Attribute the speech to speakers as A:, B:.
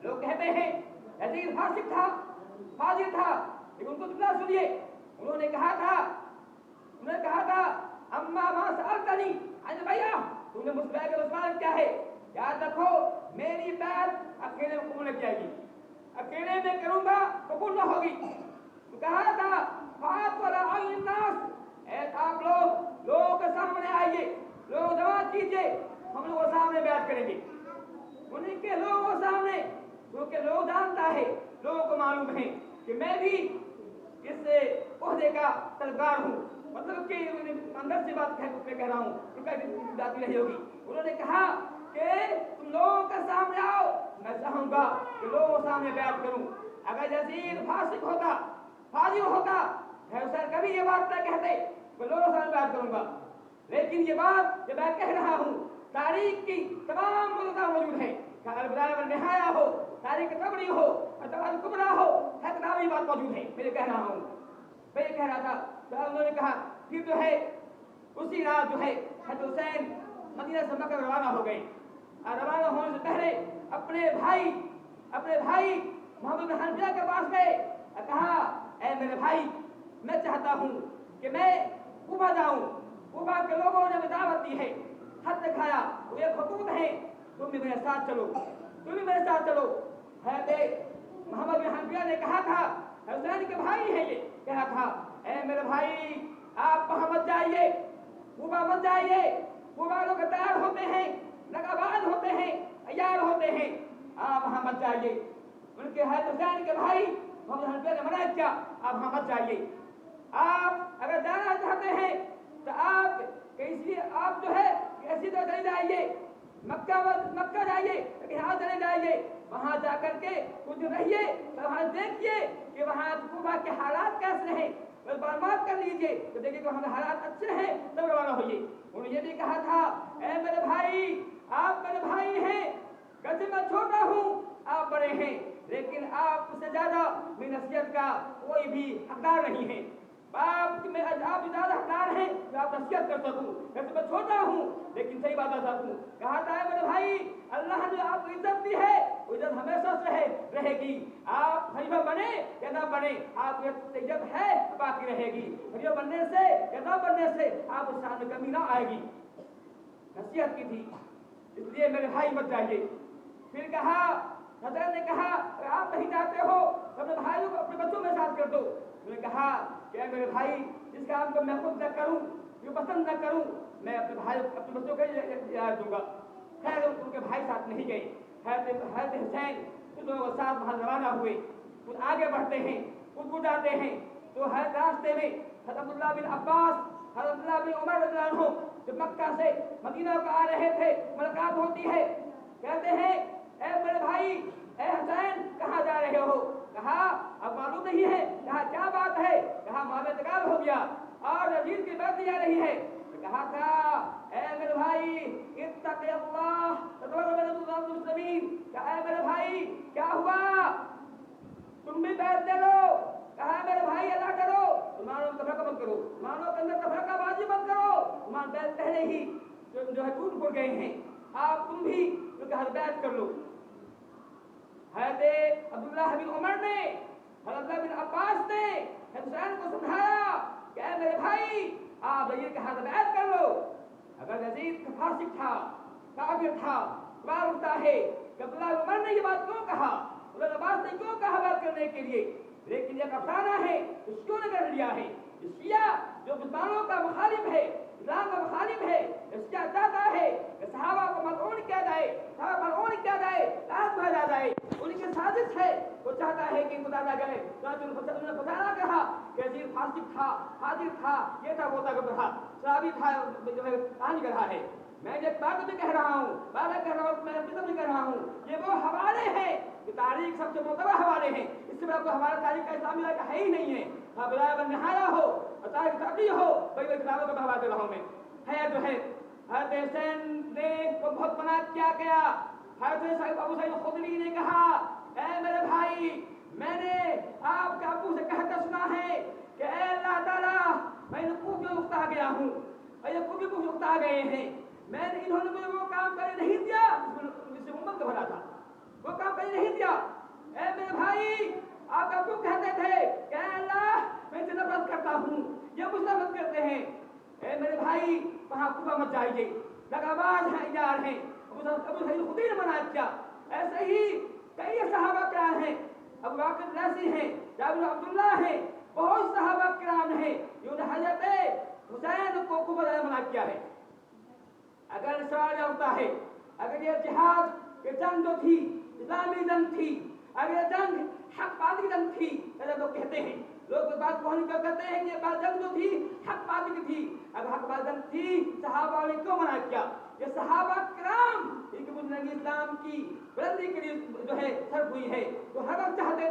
A: लोग कहते हैं यजीद फासिक था, फाजिर था, लेकिन उनको दुआ सुनिए, उन्होंने कहा था अम्मा मां सअलतनी अन भैया, तुमने मुझसे बैत का सवाल क्या है, याद रखो मेरी बैत अकेले में कबूल नहीं जाएगी, अकेले में करूंगा कबूल ना होगी। तो कहा था बात वाला नास, आप लोग के सामने आइए, लोग दवा कीजिए, हम लोगों के सामने बैत करेंगे, उन्हीं के लोगों के सामने, क्योंकि लोग जानता है, लोगों को मालूम है कि मैं भी इस ओहदे का तलबगार हूँ, मतलब कि अंदर से बात कह रहा हूँ, जाती नहीं होगी। उन्होंने कहा कि तुम लोगों के सामने आओ, मैं चाहूंगा कि लोगों के सामने बैत करूं। अगर यजीद फासिक होता, फाजिर होता, हुसैन कभी ये बात न कहते मैं लोगों के सामने बैत करूंगा, लेकिन ये बात जो मैं कह रहा हूँ तारीख की तमाम मौजूद है, निहाया हो, तारीख तबरी हो, कुबरा हो, हर बात मौजूद है, मैं कह रहा हूँ, मैं कह रहा था। तो उन्होंने कहा फिर जो है उसी रात जो है हज़रत हुसैन मदीना से मक्का रवाना हो गए, और रवाना होने से पहले अपने भाई मोहम्मद बिन हनफिया के पास गए और कहा ऐ मेरे भाई, मैं चाहता हूँ कि मैं कूफा जाऊँ, कूफा के लोगों ने दावत दी है, खत दिखाया, वो एक हुकूमत है, तुम भी मेरे साथ चलो, तुम भी मेरे साथ चलो। मोहम्मद बिन हनफिया ने कहा था, हुसैन के भाई है ये, कहा था ऐ मेरे भाई आप वहां मत जाइए, कूफा मत जाइए, कूफा लोग तैयार होते हैं, लगाबाज होते हैं, तैयार होते हैं, आप वहां मत जाइए। उनके हुसैन के भाई मोहम्मद हनफिया ने मना किया, आप वहां मत जाइए, आप अगर जाना चाहते हैं तो आप कैसी आप जो है ऐसी तो चले जाइए, मक्का जाइए, लेकिन यहाँ चले जाइए, वहां जाकर के कुछ दिन रहिए, तो वहां देखिए कि वहां कूफा के हालात कैसे हैं, बर्बाद कर लीजिए, तो देखिए कि हमारे हालात अच्छे हैं तब रवाना होइए। उन्होंने ये भी कहा था ऐ मेरे भाई, आप मेरे भाई हैं, गज में छोटा हूँ, आप बड़े हैं, लेकिन आप उससे ज्यादा मेरी नसीहत का कोई भी हकदार नहीं है, आप ज्यादा हकदार हैं कि आप नसीहत कर सकूं, वैसे मैं छोटा हूं लेकिन सही बात बता सकूं। कहा था मेरे भाई, अल्लाह ने आपको इज्जत दी है, वो इज्जत हमेशा से रहेगी, आप खलीफा बने या ना बने, आपको इज्जत है बाकी रहेगी, खलीफा बनने से या ना बनने से आप उस शान में कमी ना आएगी। नसीहत की थी, इसलिए मेरे भाई मत जाइए। फिर कहा हज़रत ने कहा आप नहीं जाते हो तो अपने भाइयों को अपने बच्चों में साथ कर दो। उन्होंने कहा कि मेरे भाई, जिस काम को मैं खुद न करूं, जो पसंद न करूं, मैं अपने बच्चों को याद दूंगा। खैर उनके भाई साथ नहीं गए, हज़रत हुसैन कुछ लोगों के साथ वहां रवाना हुए, कुछ आगे बढ़ते हैं, कुछ गुजरते हैं, तो हर रास्ते में हज़रत अब्दुल्लाह बिन अब्बास, हज़रत अब्दुल्लाह बिन उमर रज़ियल्लाहु अन्हु जब मक्का से मदीना को आ रहे थे, मुलाकात होती है, कहते हैं ऐ मेरे भाई, ऐ हुसैन कहाँ जा रहे हो? कहा अब मालूम नहीं है। कहा क्या बात है? कहा मामला इंतकाल हो गया और यजीद की बात जा रही है। तो कहा था ऐ मेरे भाई इत्तक़िल्लाह तदबर मुस्लिमीन, कहा ऐ मेरे भाई क्या हुआ, तुम भी बैत दे लो। कहा मेरे भाई अल्लाह करो, मुसलमानों का तफरका मत करो, मुसलमानों के अंदर तफरकाबाजी मत करो, मुसलमान बैत पहले ही जो है टूट फूट गए हैं, आप तुम भी उनका बैत कर लो। हज़रत अब्दुल्लाह बिन उमर ने, हज़रत बिन अब्बास ने हुसैन को समझाया कि ऐ मेरे भाई आप यजीद के हाथ बैत कर लो। अगर यजीद का फासिक था, काफिर था, सवाल उठता है कि अब्दुल्लाह बिन उमर ने ये बात क्यों कहा, अब्दुल्लाह अब्बास ने क्यों कहा बैत करने के लिए, लेकिन एक अफसाना है उसको ने कर लिया है। शिया जो मुसलमानों का मुखालिफ है, इस्लाम का मुखालिफ है, इसका चाहता है कि सहाबा को मलऊन किया जाए, सहाबा मलऊन किया जाए, लाश भेजा जाए, उनकी साजिश है, वो चाहता है कि बताया गए। उन्होंने बताया कहा कि यजीद फासिक था, फाजिर था, ये था वो था, शराबी था, जो है कहानी कर रहा है। मैं एक बात भी कह रहा हूँ, बात कह रहा हूँ, मैं भी कह रहा हूँ, ये वो हवाले हैं कि तारीख सबसे मोतबर हवाले हैं, इससे बड़ा कोई हमारा तारीख का इस्लामी का है ही नहीं है। नहाया हो और तारीख तबली हो, वही किताबों का बहवा दे रहा हूँ मैं। है जो है हज़रत हुसैन ने को बहुत मना किया गया। हज़रत अबू सईद खुदरी ने कहा ऐ मेरे भाई, मैंने आपके अबू से कहकर सुना है कि ऐ अल्लाह ताला, मैं खूब उकता गया हूँ और ये खूब उकता गए हैं, मैंने इन्होंने मुझे वो काम करने नहीं दिया जिससे उम्मत को भला था, वो काम करने नहीं दिया, کرتا ہوں، یہ مسلمان کرتے ہیں، اے میرے بھائی وہاں کوفہ مت جائیے، لگاواز ہیں، یار ہیں، ابو سعید خدری نے منع کیا۔ ایسے ہی کئی صحابہ کرام ہیں، ابو بکر لیثی ہیں، جابر بن عبداللہ ہیں، بہت صحابہ کرام ہیں جنہوں نے حضرت حسین کو کوفہ جانے منع کیا ہے۔ اگر سوال یہ ہوتا ہے، اگر یہ جہاد، یہ جنگ جو تھی اسلامی جنگ تھی، اگر یہ جنگ حق بازی کی جنگ تھی، ایسا لوگ کہتے ہیں، لوگ اس بات کو نہیں کرتے ہیں کہ یہ جنگ جو تھی حق بازی کی تھی۔ اگر حق بازی جنگ تھی صحابہ نے کیوں منع کیا؟ یہ صحابہ کرام ان کی بزرگی اسلام کی بلندی کے لیے جو ہے صرف ہوئی ہے، تو ہر وقت چاہتے